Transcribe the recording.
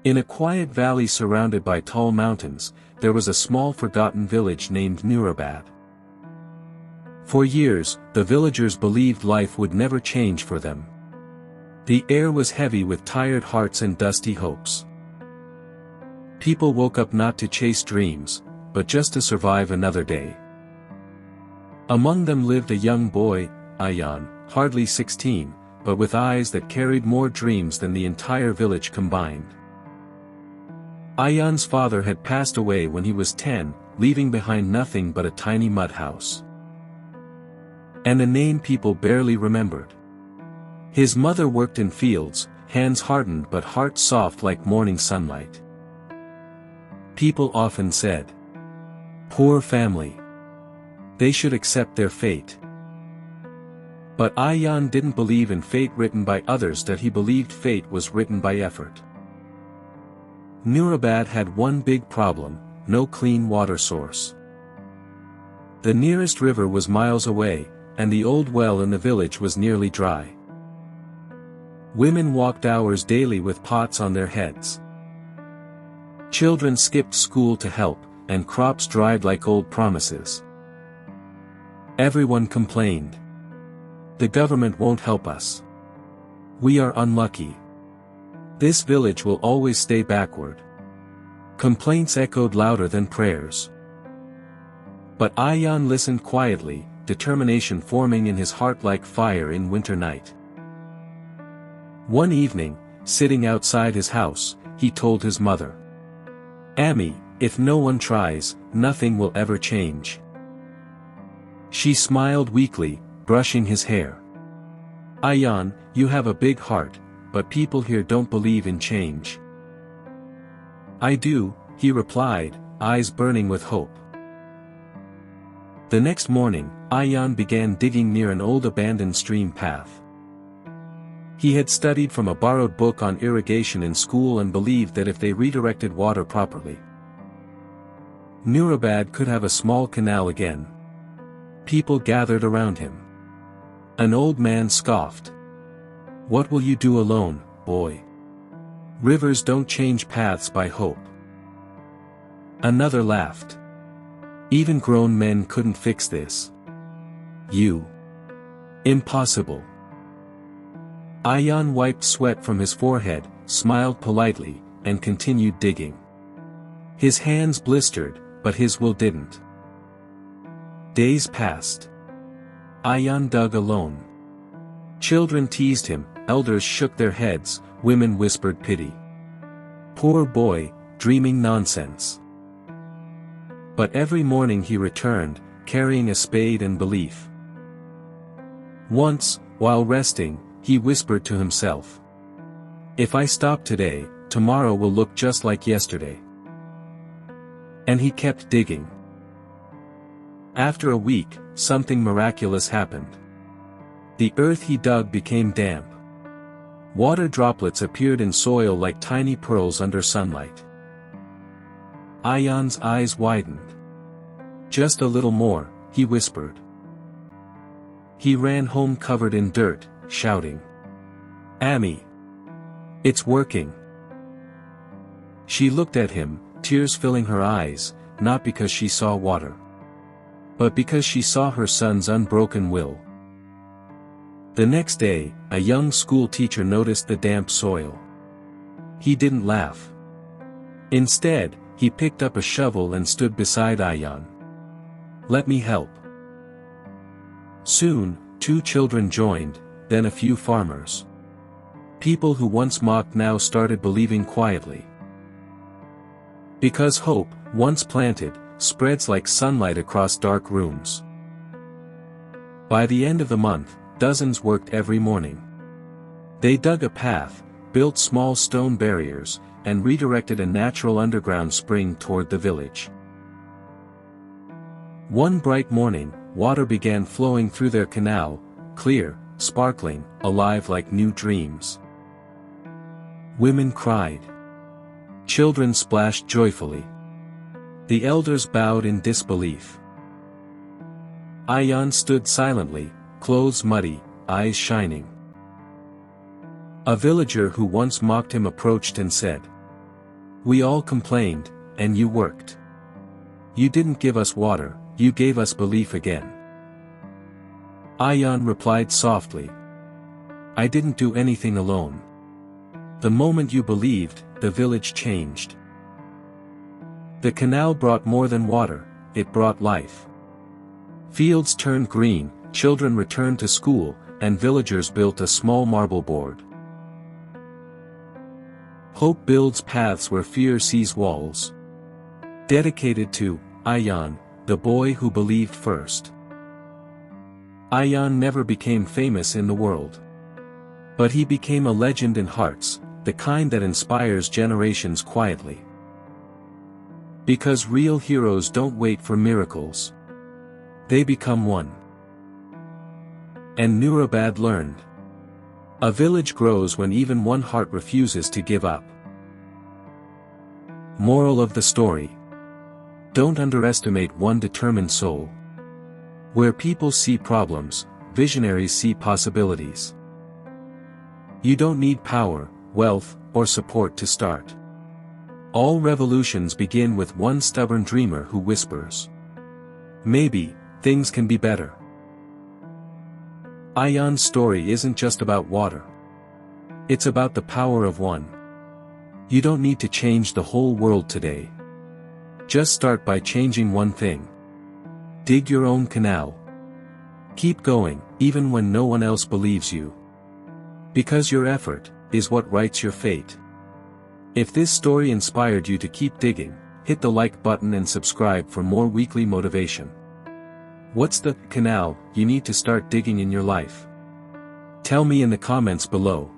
In a quiet valley surrounded by tall mountains, there was a small forgotten village named Noorabad. For years, the villagers believed life would never change for them. The air was heavy with tired hearts and dusty hopes. People woke up not to chase dreams, but just to survive another day. Among them lived a young boy, Ayaan, hardly 16, but with eyes that carried more dreams than the entire village combined. Ayaan's father had passed away when he was 10, leaving behind nothing but a tiny mud house. And a name people barely remembered. His mother worked in fields, hands hardened but heart soft like morning sunlight. People often said, "Poor family. They should accept their fate." But Ayaan didn't believe in fate written by others, that he believed fate was written by effort. Noorabad had one big problem: no clean water source. The nearest river was miles away, and the old well in the village was nearly dry. Women walked hours daily with pots on their heads. Children skipped school to help, and crops dried like old promises. Everyone complained. "The government won't help us. We are unlucky. This village will always stay backward." Complaints echoed louder than prayers. But Ayaan listened quietly, determination forming in his heart like fire in winter night. One evening, sitting outside his house, he told his mother, "Ammi, if no one tries, nothing will ever change." She smiled weakly, brushing his hair. "Ayaan, you have a big heart, but people here don't believe in change." "I do," he replied, eyes burning with hope. The next morning, Ayaan began digging near an old abandoned stream path. He had studied from a borrowed book on irrigation in school and believed that if they redirected water properly, Noorabad could have a small canal again. People gathered around him. An old man scoffed. "What will you do alone, boy? Rivers don't change paths by hope." Another laughed. "Even grown men couldn't fix this. You. Impossible." Ayaan wiped sweat from his forehead, smiled politely, and continued digging. His hands blistered, but his will didn't. Days passed. Ayaan dug alone. Children teased him, elders shook their heads, women whispered pity. "Poor boy, dreaming nonsense." But every morning he returned, carrying a spade and belief. Once, while resting, he whispered to himself, "If I stop today, tomorrow will look just like yesterday." And he kept digging. After a week, something miraculous happened. The earth he dug became damp. Water droplets appeared in soil like tiny pearls under sunlight. Ayaan's eyes widened. "Just a little more," he whispered. He ran home covered in dirt, shouting, "Ammi! It's working!" She looked at him, tears filling her eyes, not because she saw water, but because she saw her son's unbroken will. The next day, a young school teacher noticed the damp soil. He didn't laugh. Instead, he picked up a shovel and stood beside Ayaan. "Let me help." Soon, 2 children joined, then a few farmers. People who once mocked now started believing quietly. Because hope, once planted, spreads like sunlight across dark rooms. By the end of the month, dozens worked every morning. They dug a path, built small stone barriers, and redirected a natural underground spring toward the village. One bright morning, water began flowing through their canal, clear, sparkling, alive like new dreams. Women cried. Children splashed joyfully. The elders bowed in disbelief. Ayaan stood silently, clothes muddy, eyes shining. A villager who once mocked him approached and said, We all complained, and you worked. You didn't give us water, you gave us belief again. Ayaan replied softly. I didn't do anything alone. The moment you believed, the village changed. The canal brought more than water, it brought life. Fields turned green, children returned to school, and villagers built a small marble board. Hope builds paths where fear sees walls. Dedicated to Ayaan, the boy who believed first. Ayaan never became famous in the world. But he became a legend in hearts, the kind that inspires generations quietly. Because real heroes don't wait for miracles. They become one. And Noorabad learned. A village grows when even one heart refuses to give up. Moral of the story. Don't underestimate one determined soul. Where people see problems, visionaries see possibilities. You don't need power, wealth, or support to start. All revolutions begin with one stubborn dreamer who whispers. Maybe, things can be better. Ayaan's story isn't just about water. It's about the power of one. You don't need to change the whole world today. Just start by changing one thing. Dig your own canal. Keep going, even when no one else believes you. Because your effort is what writes your fate. If this story inspired you to keep digging, hit the like button and subscribe for more weekly motivation. What's the canal you need to start digging in your life? Tell me in the comments below.